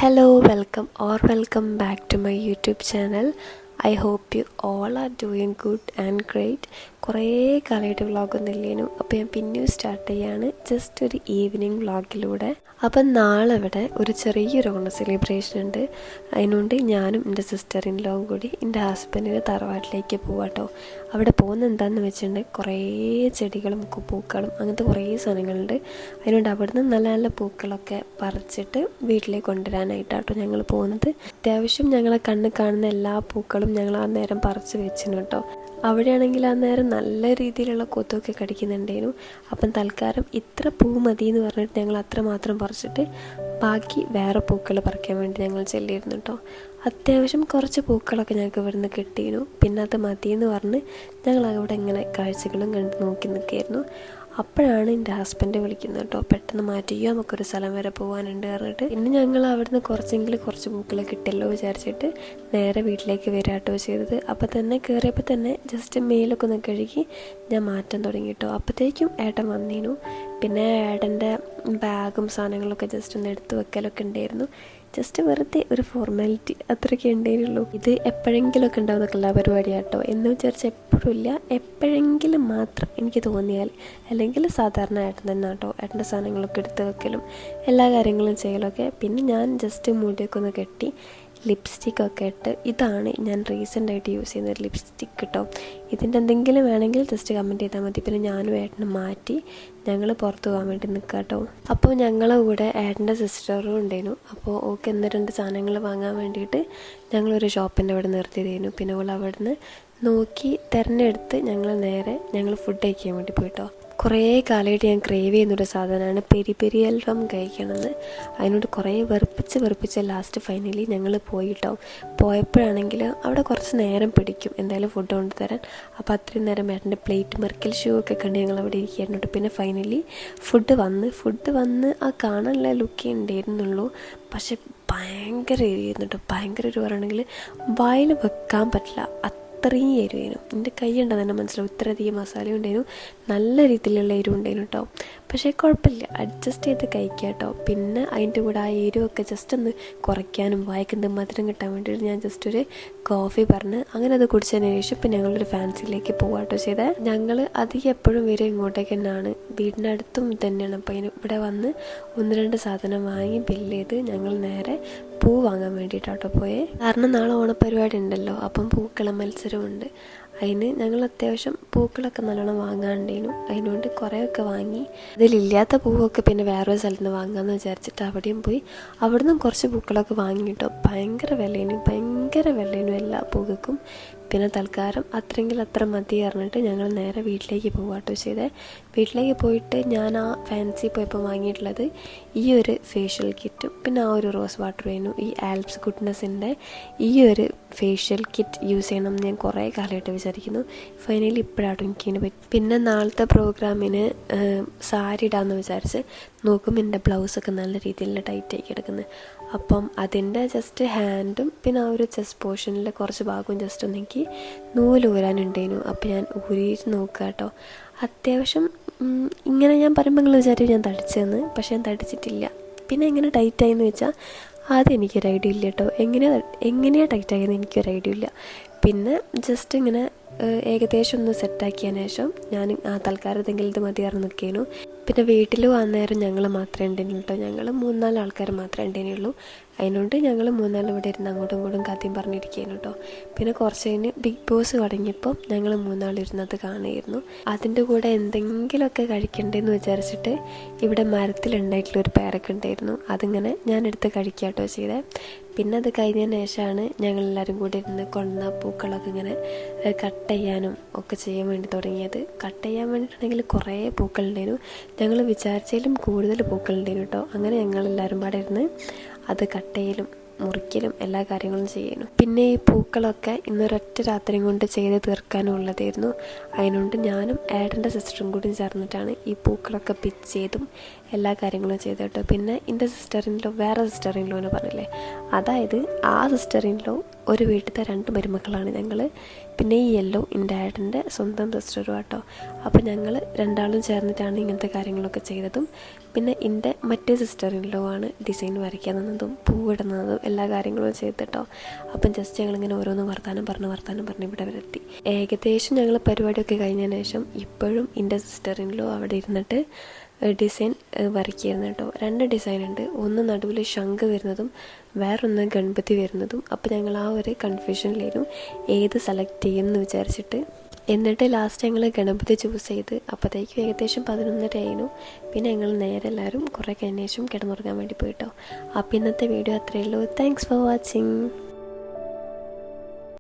Hello, welcome back to my YouTube channel. I hope you all are doing good and great. കുറേ കാലമായിട്ട് വ്ളോഗൊന്നും ഇല്ലേനു. അപ്പോൾ ഞാൻ പിന്നെയും start ചെയ്യാണ് ജസ്റ്റ് ഒരു ഈവനിങ് വ്ളോഗിലൂടെ. അപ്പം നാളെ ഇവിടെ ഒരു ചെറിയൊരു ഓണ സെലിബ്രേഷൻ ഉണ്ട്. അതിനുകൊണ്ട് ഞാനും എൻ്റെ സിസ്റ്റർ ഇൻ ലോയും കൂടി എൻ്റെ ഹസ്ബൻഡിൻ്റെ തറവാട്ടിലേക്ക് പോവാട്ടോ. അവിടെ പോകുന്നത് എന്താണെന്ന് വെച്ചിട്ടുണ്ടെങ്കിൽ കുറേ ചെടികളും പൂക്കളും അങ്ങനത്തെ കുറേ സാധനങ്ങളുണ്ട്. അതിനുകൊണ്ട് അവിടുന്ന് നല്ല നല്ല പൂക്കളൊക്കെ പറിച്ചിട്ട് വീട്ടിലേക്ക് കൊണ്ടുവരാനായിട്ടാട്ടോ ഞങ്ങൾ പോകുന്നത്. അത്യാവശ്യം ഞങ്ങളെ കണ്ണ് കാണുന്ന എല്ലാ പൂക്കളും ഞങ്ങൾ ആ നേരം പറിച്ച് വെച്ചിരുന്നു കേട്ടോ. അവിടെയാണെങ്കിൽ ആ നേരം നല്ല രീതിയിലുള്ള കൊത്തൊക്കെ കടിക്കുന്നുണ്ടായിരുന്നു. അപ്പം തൽക്കാലം ഇത്ര പൂ മതി എന്ന് പറഞ്ഞിട്ട് ഞങ്ങൾ അത്ര മാത്രം പറിച്ചിട്ട് ബാക്കി വേറെ പൂക്കൾ പറിക്കാൻ വേണ്ടി ഞങ്ങൾ ചെല്ലിയിരുന്നു കേട്ടോ. അത്യാവശ്യം കുറച്ച് പൂക്കളൊക്കെ ഞങ്ങൾക്ക് ഇവിടുന്ന് കിട്ടിയിരുന്നു. പിന്നെ അത് മതിയെന്ന് പറഞ്ഞ് ഞങ്ങൾ അവിടെ ഇങ്ങനെ കാഴ്ചകളും കണ്ട് നോക്കി നിൽക്കുകയായിരുന്നു. അപ്പോഴാണ് എൻ്റെ ഹസ്ബൻഡ് വിളിക്കുന്നത് കേട്ടോ. പെട്ടെന്ന് മാറ്റിയോ, നമുക്കൊരു സ്ഥലം വരെ പോകാനുണ്ട് പറഞ്ഞിട്ട്. പിന്നെ ഞങ്ങൾ അവിടുന്ന് കുറച്ച് പൂക്കൾ കിട്ടിയല്ലോ വിചാരിച്ചിട്ട് നേരെ വീട്ടിലേക്ക് വരാട്ടോ ചെയ്തത്. അപ്പോൾ തന്നെ കയറിയപ്പോൾ തന്നെ ജസ്റ്റ് മേലൊക്കെ ഒന്ന് കഴുകി ഞാൻ മാറ്റാൻ തുടങ്ങി കേട്ടോ. അപ്പോഴത്തേക്കും ഏട്ടൻ വന്നീനു. പിന്നെ ഏട്ടൻ്റെ ബാഗും സാധനങ്ങളൊക്കെ ജസ്റ്റ് ഒന്ന് എടുത്ത് വെക്കലൊക്കെ ഉണ്ടായിരുന്നു. ജസ്റ്റ് വെറുതെ ഒരു ഫോർമാലിറ്റി അത്രയൊക്കെ ഉണ്ടായിരുന്നുള്ളൂ. ഇത് എപ്പോഴെങ്കിലുമൊക്കെ ഉണ്ടാവുന്നൊക്കെയുള്ള പരിപാടിയാട്ടോ. എന്ന് വിചാരിച്ചാൽ എപ്പോഴും ഇല്ല, എപ്പോഴെങ്കിലും മാത്രം എനിക്ക് തോന്നിയാൽ. അല്ലെങ്കിൽ സാധാരണ ഏട്ടൻ തന്നെ കേട്ടോ ഏട്ടൻ്റെ സാധനങ്ങളൊക്കെ എടുത്ത് വെക്കലും എല്ലാ കാര്യങ്ങളും ചെയ്യലൊക്കെ. പിന്നെ ഞാൻ ജസ്റ്റ് മുടിയൊക്കെ ഒന്ന് കെട്ടി ലിപ്സ്റ്റിക്കൊക്കെ ഇട്ട്. ഇതാണ് ഞാൻ റീസെൻ്റായിട്ട് യൂസ് ചെയ്യുന്ന ഒരു ലിപ്സ്റ്റിക്ക് കേട്ടോ. ഇതിൻ്റെ എന്തെങ്കിലും വേണമെങ്കിൽ ജസ്റ്റ് കമൻറ്റ് ചെയ്താൽ മതി. പിന്നെ ഞാനും ഏട്ടനും മാറ്റി ഞങ്ങൾ പുറത്ത് പോകാൻ വേണ്ടി നിൽക്കാം കേട്ടോ. അപ്പോൾ ഞങ്ങളെ കൂടെ ഏട്ടൻ്റെ സിസ്റ്ററും ഉണ്ടായിരുന്നു. അപ്പോൾ ഓക്കെ ഒന്ന് രണ്ട് സാധനങ്ങൾ വാങ്ങാൻ വേണ്ടിയിട്ട് ഞങ്ങളൊരു ഷോപ്പിൻ്റെ അവിടെ നിർത്തിയതായിരുന്നു. പിന്നെ അവൾ അവിടെ നിന്ന് നോക്കി തിരഞ്ഞെടുത്ത് ഞങ്ങൾ ഫുഡ് കഴിക്കാൻ വേണ്ടി പോയിട്ടോ. കുറേ കാലമായിട്ട് ഞാൻ ക്രേവ് ചെയ്യുന്നൊരു സാധനമാണ് പെരി പെരി അൽഫാം കഴിക്കണമെന്ന്. അതിനോട് കുറേ വെറുപ്പിച്ച് ലാസ്റ്റ് ഫൈനലി ഞങ്ങൾ പോയിട്ടോ. പോയപ്പോഴാണെങ്കിൽ അവിടെ കുറച്ച് നേരം പിടിക്കും എന്തായാലും ഫുഡ് കൊണ്ടുതരാൻ. അപ്പോൾ അത്രയും നേരം ഏട്ടൻ്റെ പ്ലേറ്റ് മെർക്കൽ ഷൂ ഒക്കെ കണ്ട് ഞങ്ങൾ അവിടെ ഇരിക്കാറുണ്ട്. പിന്നെ ഫൈനലി ഫുഡ് വന്ന് ആ കാണാനുള്ള ലുക്കേ ഉണ്ടായിരുന്നുള്ളൂ. പക്ഷെ ഭയങ്കര എരിയായിരുന്നു കേട്ടോ. ഭയങ്കര എരിവ് പറയുകയാണെങ്കിൽ വായിൽ വെക്കാൻ പറ്റില്ല, അത്രയും എരിവായിരുന്നു. എൻ്റെ കൈ ഉണ്ടെന്ന് തന്നെ മനസ്സിലാവും, ഇത്രയധികം മസാല ഉണ്ടായിരുന്നു. നല്ല രീതിയിലുള്ള എരിവ് ഉണ്ടായിരുന്നു കേട്ടോ. പക്ഷേ കുഴപ്പമില്ല, അഡ്ജസ്റ്റ് ചെയ്ത് കഴിക്കാം കേട്ടോ. പിന്നെ അതിൻ്റെ കൂടെ ആ എരിവൊക്കെ ജസ്റ്റ് ഒന്ന് കുറയ്ക്കാനും വായിക്കുന്നത് മധുരം കിട്ടാൻ വേണ്ടിയിട്ട് ഞാൻ ജസ്റ്റ് ഒരു കോഫി പറഞ്ഞ് അങ്ങനെ അത് കുടിച്ചതിന് ശേഷം പിന്നെ ഞങ്ങളൊരു ഫാൻസിയിലേക്ക് പോകാട്ടോ ചെയ്തത്. ഞങ്ങൾ അധികം എപ്പോഴും വരും ഇങ്ങോട്ടേക്ക് തന്നെയാണ്, വീടിനടുത്തും തന്നെയാണ്. അപ്പോൾ ഇവിടെ വന്ന് ഒന്ന് രണ്ട് സാധനം വാങ്ങി ബില്ല് ചെയ്ത് ഞങ്ങൾ നേരെ പൂ വാങ്ങാൻ വേണ്ടിയിട്ടാട്ടോ പോയേ. കാരണം നാളെ ഓണപ്പരിപാടി ഉണ്ടല്ലോ, അപ്പം പൂക്കള മത്സരമുണ്ട്. അതിന് ഞങ്ങൾ അത്യാവശ്യം പൂക്കളൊക്കെ നല്ലോണം വാങ്ങാണ്ടേനു. അതിനുകൊണ്ട് കുറേയൊക്കെ വാങ്ങി. അതിലില്ലാത്ത പൂവൊക്കെ പിന്നെ വേറൊരു സ്ഥലത്ത് നിന്ന് വാങ്ങാമെന്ന് വിചാരിച്ചിട്ട് അവിടെയും പോയി അവിടുന്ന് കുറച്ച് പൂക്കളൊക്കെ വാങ്ങിയിട്ടോ. ഭയങ്കര വിലയേനു എല്ലാ പൂക്കൾക്കും. പിന്നെ തൽക്കാലം അത്രയെങ്കിൽ അത്ര മതി പറഞ്ഞിട്ട് ഞങ്ങൾ നേരെ വീട്ടിലേക്ക് പോകാട്ടോ ചെയ്തേ. വീട്ടിലേക്ക് പോയിട്ട് ഞാൻ ആ ഫാൻസി പോയപ്പോൾ വാങ്ങിയിട്ടുള്ളത് ഈ ഒരു ഫേഷ്യൽ കിറ്റും പിന്നെ ആ ഒരു റോസ് വാട്ടർ വേനു. ഈ ആൽപ്സ് ഗുഡ്നെസ്സിൻ്റെ ഈ ഒരു ഫേഷ്യൽ കിറ്റ് യൂസ് ചെയ്യണം ഞാൻ കുറേ കാലമായിട്ട് വിചാരിക്കുന്നു. ഫൈനലി ഇപ്പോഴാട്ടോ എനിക്കിങ്ങനെ പറ്റും. പിന്നെ നാളത്തെ പ്രോഗ്രാമിന് സാരി ഇടാമെന്ന് വിചാരിച്ച് നോക്കുമ്പോൾ എൻ്റെ ബ്ലൗസൊക്കെ നല്ല രീതിയിൽ ടൈറ്റാക്കി കിടക്കുന്നത്. അപ്പം അതിൻ്റെ ജസ്റ്റ് ഹാൻഡും പിന്നെ ആ ഒരു ചെസ്റ്റ് പോർഷനിൽ കുറച്ച് ഭാഗവും ജസ്റ്റ് ഒന്നെനിക്ക് നൂലൂരാനുണ്ടായിരുന്നു. അപ്പോൾ ഞാൻ ഊരിയിട്ട് നോക്കുക കേട്ടോ. അത്യാവശ്യം ഇങ്ങനെ ഞാൻ പറയുമ്പോൾ നിങ്ങൾ വിചാരിക്കും ഞാൻ തടിച്ചതെന്ന്, പക്ഷേ ഞാൻ തടിച്ചിട്ടില്ല. പിന്നെ എങ്ങനെ ടൈറ്റായെന്ന് വെച്ചാൽ ആദ്യം എനിക്കൊരു ഐഡിയ ഇല്ല കേട്ടോ. എങ്ങനെയാണ് ടൈറ്റായെന്ന് എനിക്കൊരു ഐഡിയ ഇല്ല. പിന്നെ ജസ്റ്റ് ഇങ്ങനെ ഏകദേശം ഒന്ന് സെറ്റാക്കിയതിന് ശേഷം ഞാൻ തൽക്കാലത്തെങ്കിലും ഇത് മതിയായിരുന്നു നിൽക്കേനു. പിന്നെ വീട്ടിലും അന്നേരം ഞങ്ങൾ മാത്രമേ ഉണ്ടായിരുന്നുള്ളൂ കേട്ടോ. ഞങ്ങൾ 3-4 ആൾക്കാർ മാത്രമേ ഉണ്ടായിരുന്നുള്ളൂ. അതിനോണ്ട് ഞങ്ങൾ 3-4 ഇവിടെ ഇരുന്ന് അങ്ങോട്ടും ഇങ്ങോട്ടും കഥയും പറഞ്ഞിരിക്കുകയായിരുന്നു കേട്ടോ. പിന്നെ കുറച്ച് കഴിഞ്ഞ് ബിഗ് ബോസ് തുടങ്ങിയപ്പോൾ ഞങ്ങൾ 3 ഇരുന്നത് കാണുമായിരുന്നു. അതിൻ്റെ കൂടെ എന്തെങ്കിലുമൊക്കെ കഴിക്കണ്ടേന്ന് വിചാരിച്ചിട്ട് ഇവിടെ മരത്തിലുണ്ടായിട്ടുള്ളൊരു പേരൊക്കെ ഉണ്ടായിരുന്നു. അതിങ്ങനെ ഞാനെടുത്ത് കഴിക്കാട്ടോ ചെയ്തേ. പിന്നെ അത് കഴിഞ്ഞതിന് ശേഷമാണ് ഞങ്ങളെല്ലാവരും കൂടി ഇരുന്ന് കൊണ്ടുവന്ന പൂക്കളൊക്കെ ഇങ്ങനെ കട്ട് ചെയ്യാനും ഒക്കെ ചെയ്യാൻ വേണ്ടി തുടങ്ങിയത്. കട്ട് ചെയ്യാൻ വേണ്ടിയിട്ടാണെങ്കിൽ കുറേ പൂക്കളുണ്ടായിരുന്നു. ഞങ്ങൾ വിചാരിച്ചതിലും കൂടുതൽ പൂക്കളുണ്ടായിരുന്നു കേട്ടോ. അങ്ങനെ ഞങ്ങളെല്ലാവരും പാടെ ഇരുന്ന് അത് കട്ട് ചെയ്യലും മുറിക്കലും എല്ലാ കാര്യങ്ങളും ചെയ്യുന്നു. പിന്നെ ഈ പൂക്കളൊക്കെ ഇന്നൊരൊറ്റ രാത്രിയും കൊണ്ട് ചെയ്ത് തീർക്കാനും ഉള്ളതായിരുന്നു. അതിനുകൊണ്ട് ഞാനും ഏട്ടൻ്റെ സിസ്റ്ററും കൂടി ചേർന്നിട്ടാണ് ഈ പൂക്കളൊക്കെ പിച്ച് ചെയ്തും എല്ലാ കാര്യങ്ങളും ചെയ്തു കേട്ടോ. പിന്നെ എൻ്റെ വേറെ സിസ്റ്ററിൻലോ എന്ന് പറഞ്ഞില്ലേ, അതായത് ആ സിസ്റ്ററിൻലോ ഒരു വീട്ടിലത്തെ 2 മരുമക്കളാണ് ഞങ്ങൾ. പിന്നെ ഈ യെല്ലോ എൻ്റെ ഏട്ടൻ്റെ സ്വന്തം സിസ്റ്ററും ആട്ടോ. അപ്പോൾ ഞങ്ങൾ രണ്ടാളും ചേർന്നിട്ടാണ് ഇങ്ങനത്തെ കാര്യങ്ങളൊക്കെ ചെയ്തതും. പിന്നെ എൻ്റെ മറ്റേ സിസ്റ്ററിലോ ആണ് ഡിസൈൻ വരയ്ക്കാൻ തന്നതും പൂവിടുന്നതും എല്ലാ കാര്യങ്ങളും ചെയ്തിട്ടോ. അപ്പം ജസ്റ്റ് ഞങ്ങളിങ്ങനെ ഓരോന്ന് വർത്താനം പറഞ്ഞ് ഇവിടെ വരെത്തി. ഏകദേശം ഞങ്ങൾ പരിപാടിയൊക്കെ കഴിഞ്ഞതിന് ശേഷം ഇപ്പോഴും എൻ്റെ സിസ്റ്ററിലോ അവിടെ ഇരുന്നിട്ട് ഡിസൈൻ വരയ്ക്കായിരുന്നു കേട്ടോ. 2 ഡിസൈൻ ഉണ്ട്. ഒന്ന് നടുവിൽ ശംഖ് വരുന്നതും വേറൊന്ന് ഗണപതി വരുന്നതും. അപ്പോൾ ഞങ്ങൾ ആ ഒരു കൺഫ്യൂഷനിലായിരുന്നു ഏത് സെലക്ട് ചെയ്യുമെന്ന് വിചാരിച്ചിട്ട്. എന്നിട്ട് ലാസ്റ്റ് ഞങ്ങൾ ഗണപതി ചൂസ് ചെയ്ത് അപ്പോഴത്തേക്കും ഏകദേശം 11:30 ആയിരുന്നു. പിന്നെ ഞങ്ങൾ നേരെ എല്ലാവരും കുറേ കഴിഞ്ഞ ശേഷം കിടന്നുറങ്ങാൻ വേണ്ടി പോയിട്ടോ. അപ്പോൾ ഇന്നത്തെ വീഡിയോ അത്രയേ ഉള്ളൂ. Thanks for watching.